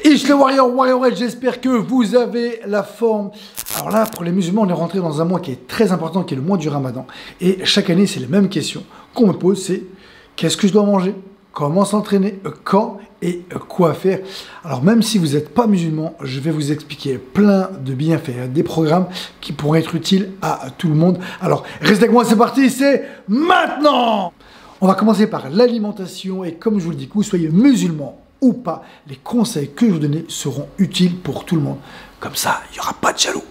Ish le Warrior, j'espère que vous avez la forme. Alors là, pour les musulmans, on est rentré dans un mois qui est très important, qui est le mois du Ramadan. Et chaque année, c'est les mêmes questions qu'on me pose, c'est qu'est-ce que je dois manger? Comment s'entraîner? Quand? Et quoi faire? Alors même si vous n'êtes pas musulman, je vais vous expliquer plein de bienfaits, des programmes qui pourraient être utiles à tout le monde. Alors restez avec moi, c'est parti, c'est maintenant! On va commencer par l'alimentation et comme je vous le dis, que vous soyez musulman ou pas, les conseils que je vous donne seront utiles pour tout le monde. Comme ça, il n'y aura pas de jaloux.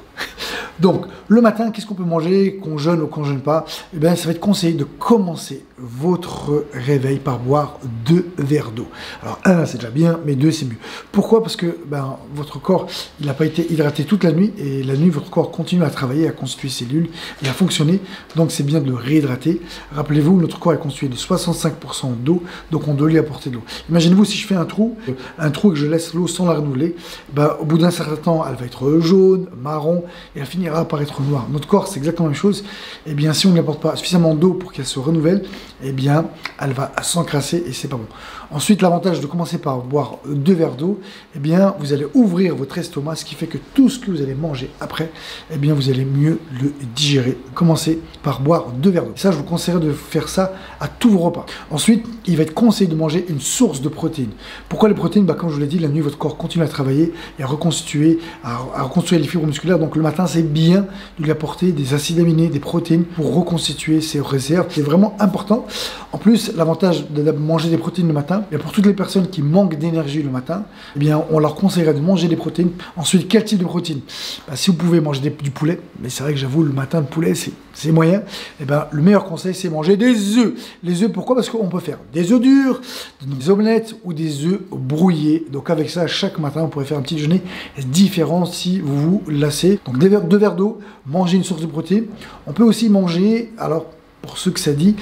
Donc, le matin, qu'est-ce qu'on peut manger, qu'on jeûne ou qu'on jeûne pas? Eh bien, ça va être conseillé de commencer votre réveil par boire 2 verres d'eau. Alors, 1, c'est déjà bien, mais 2, c'est mieux. Pourquoi? Parce que votre corps, il n'a pas été hydraté toute la nuit, et la nuit, votre corps continue à travailler, à constituer ses cellules et à fonctionner. Donc, c'est bien de le réhydrater. Rappelez-vous, notre corps est constitué de 65% d'eau, donc on doit lui apporter de l'eau. Imaginez-vous si je fais un trou et que je laisse l'eau sans la renouveler, au bout d'un certain temps, elle va être jaune, marron, et elle finira par être noire. Notre corps, c'est exactement la même chose. Eh bien, si on ne lui apporte pas suffisamment d'eau pour qu'elle se renouvelle, eh bien, elle va s'encrasser et c'est pas bon. Ensuite, l'avantage de commencer par boire 2 verres d'eau, eh bien, vous allez ouvrir votre estomac, ce qui fait que tout ce que vous allez manger après, eh bien, vous allez mieux le digérer. Commencez par boire 2 verres d'eau. Ça, je vous conseillerais de faire ça à tous vos repas. Ensuite, il va être conseillé de manger une source de protéines. Pourquoi les protéines? Comme je vous l'ai dit, la nuit, votre corps continue à travailler et à reconstituer les fibres musculaires. Donc, le matin, c'est bien de lui apporter des acides aminés, des protéines pour reconstituer ses réserves. C'est vraiment important. En plus, l'avantage de manger des protéines le matin, et pour toutes les personnes qui manquent d'énergie le matin, eh bien, on leur conseillerait de manger des protéines. Ensuite, quel type de protéines? Si vous pouvez manger du poulet, mais c'est vrai que j'avoue, le matin, le poulet, c'est moyen. Eh bien, le meilleur conseil, c'est manger des œufs. Les œufs, pourquoi? Parce qu'on peut faire des œufs durs, des omelettes ou des œufs brouillés. Donc, avec ça, chaque matin, on pourrait faire un petit déjeuner différent si vous vous lassez. Donc, 2 verres d'eau, manger une source de protéines. On peut aussi manger, alors, pour ceux que ça dit,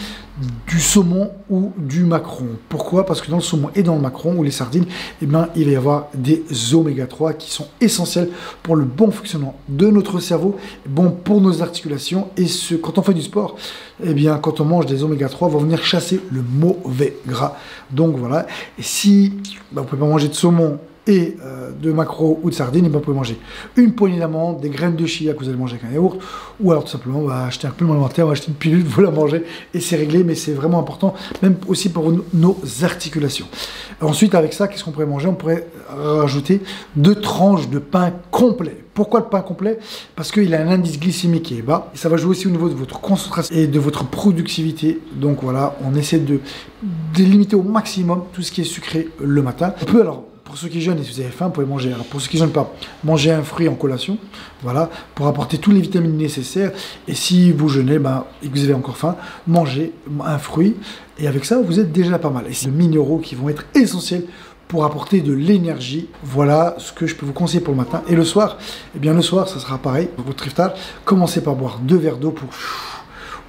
du saumon ou du maquereau. Pourquoi? Parce que dans le saumon et dans le maquereau ou les sardines, eh bien, il va y avoir des oméga 3 qui sont essentiels pour le bon fonctionnement de notre cerveau, bon pour nos articulations. Et quand on fait du sport, eh bien, quand on mange des oméga 3, on va venir chasser le mauvais gras. Donc voilà. Et si vous ne pouvez pas manger de saumon et de maquereau ou de sardines, et vous pouvez manger une poignée d'amandes, des graines de chia que vous allez manger avec un yaourt, ou alors tout simplement acheter un complément alimentaire, acheter une pilule, vous la mangez et c'est réglé, mais c'est vraiment important, même aussi pour nos articulations. Ensuite, avec ça, qu'est-ce qu'on pourrait manger? On pourrait rajouter 2 tranches de pain complet. Pourquoi le pain complet? Parce qu'il a un indice glycémique qui est bas, et ça va jouer aussi au niveau de votre concentration et de votre productivité. Donc voilà, on essaie de limiter au maximum tout ce qui est sucré le matin. On peut alors, pour ceux qui jeûnent et si vous avez faim, vous pouvez manger. Alors pour ceux qui ne jeûnent pas, mangez un fruit en collation, voilà, pour apporter toutes les vitamines nécessaires. Et si vous jeûnez et que vous avez encore faim, mangez un fruit. Et avec ça, vous êtes déjà pas mal. Et c'est des minéraux qui vont être essentiels pour apporter de l'énergie. Voilà ce que je peux vous conseiller pour le matin. Et le soir, eh bien le soir, ça sera pareil. Votre iftar, commencez par boire 2 verres d'eau pour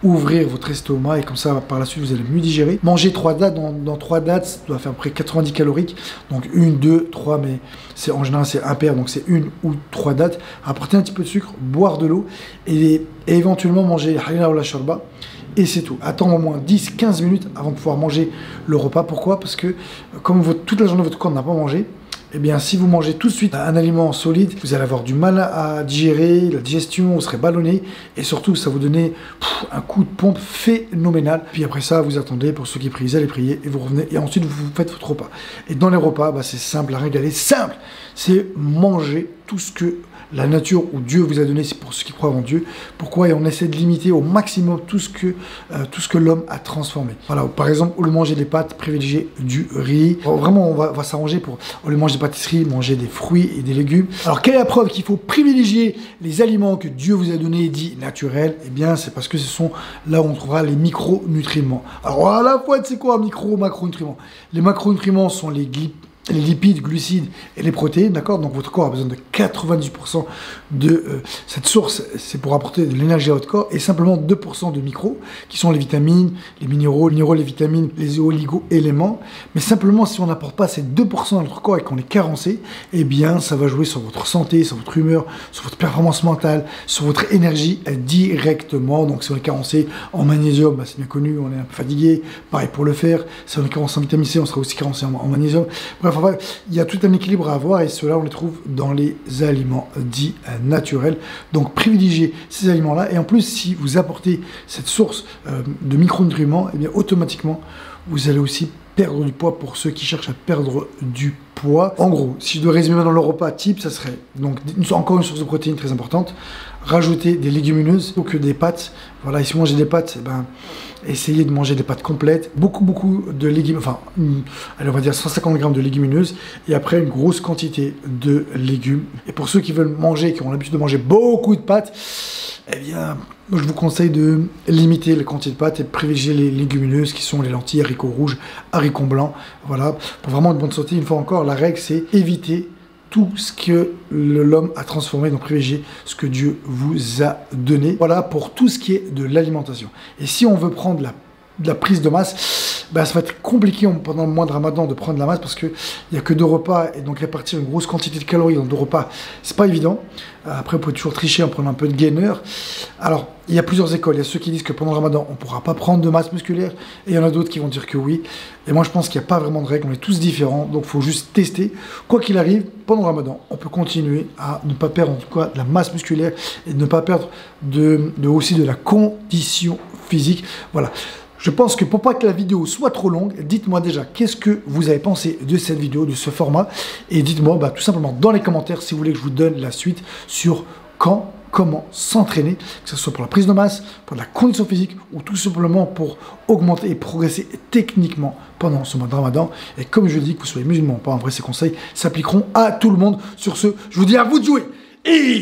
ouvrir votre estomac et comme ça par la suite vous allez mieux digérer. Manger 3 dattes, dans 3 dattes ça doit faire à peu près 90 caloriques, donc 1, 2, 3, mais c'est en général c'est impair, donc c'est 1 ou 3 dattes. Apporter un petit peu de sucre, boire de l'eau et éventuellement manger halina ou la shorba et c'est tout. Attendre au moins 10-15 minutes avant de pouvoir manger le repas. Pourquoi? Parce que comme toute la journée votre corps n'a pas mangé, eh bien, si vous mangez tout de suite un aliment solide, vous allez avoir du mal à digérer, la digestion, vous serez ballonné, et surtout, ça vous donner un coup de pompe phénoménal. Puis après ça, vous attendez, pour ceux qui prient, vous allez prier, et vous revenez, et ensuite, vous faites votre repas. Et dans les repas, c'est simple à régaler, simple, c'est manger tout ce que la nature ou Dieu vous a donné, c'est pour ceux qui croient en Dieu. Pourquoi? Et on essaie de limiter au maximum tout ce que l'homme a transformé. Voilà, par exemple, au lieu de manger des pâtes, privilégier du riz. Vraiment, on va s'arranger pour, au lieu de manger des pâtisseries, manger des fruits et des légumes. Alors, quelle est la preuve qu'il faut privilégier les aliments que Dieu vous a donnés dits naturels? Eh bien, c'est parce que ce sont là où on trouvera les micronutriments. Alors, à la fois, c'est quoi un macronutriments? Les macronutriments sont les lipides, glucides et les protéines, d'accord? Donc votre corps a besoin de 90% de cette source, c'est pour apporter de l'énergie à votre corps, et simplement 2% de micros, qui sont les vitamines, les minéraux, les vitamines, les oligo-éléments. Mais simplement, si on n'apporte pas ces 2% dans notre corps et qu'on est carencé, eh bien, ça va jouer sur votre santé, sur votre humeur, sur votre performance mentale, sur votre énergie directement. Donc si on est carencé en magnésium, c'est bien connu, on est un peu fatigué. Pareil pour le fer. Si on est carencé en vitamine C, on sera aussi carencé en magnésium. Bref, Enfin, il y a tout un équilibre à avoir et cela on les trouve dans les aliments dits naturels. Donc privilégiez ces aliments-là et en plus si vous apportez cette source de micronutriments, et bien automatiquement vous allez aussi perdre du poids pour ceux qui cherchent à perdre du poids. En gros, si je dois résumer maintenant le repas type, ça serait donc encore une source de protéines très importante. Rajouter des légumineuses plutôt que des pâtes. Voilà, et si vous mangez des pâtes, eh ben, essayez de manger des pâtes complètes. Beaucoup de légumes, enfin, allez, on va dire 150 grammes de légumineuses et après une grosse quantité de légumes. Et pour ceux qui veulent manger, qui ont l'habitude de manger beaucoup de pâtes, eh bien, je vous conseille de limiter la quantité de pâtes et de privilégier les légumineuses qui sont les lentilles, haricots rouges, haricots blancs. Voilà, pour vraiment une bonne santé, une fois encore, la règle c'est éviter tout ce que l'homme a transformé, donc privilégier ce que Dieu vous a donné. Voilà pour tout ce qui est de l'alimentation. Et si on veut prendre de la prise de masse, ben, ça va être compliqué pendant le mois de Ramadan de prendre de la masse parce qu'il n'y a que 2 repas et donc répartir une grosse quantité de calories dans 2 repas, c'est pas évident. Après, vous pouvez toujours tricher en prenant un peu de gainer. Alors, il y a plusieurs écoles. Il y a ceux qui disent que pendant le Ramadan, on ne pourra pas prendre de masse musculaire et il y en a d'autres qui vont dire que oui. Et moi, je pense qu'il n'y a pas vraiment de règles. On est tous différents, donc il faut juste tester. Quoi qu'il arrive, pendant le Ramadan, on peut continuer à ne pas perdre en tout cas de la masse musculaire et de ne pas perdre aussi de la condition physique. Voilà. Je pense que pour pas que la vidéo soit trop longue, dites-moi déjà qu'est-ce que vous avez pensé de cette vidéo, de ce format. Et dites-moi tout simplement dans les commentaires si vous voulez que je vous donne la suite sur comment s'entraîner, que ce soit pour la prise de masse, pour la condition physique ou tout simplement pour augmenter et progresser techniquement pendant ce mois de Ramadan. Et comme je dis, que vous soyez musulman ou pas, en vrai ces conseils s'appliqueront à tout le monde. Sur ce, je vous dis à vous de jouer. Et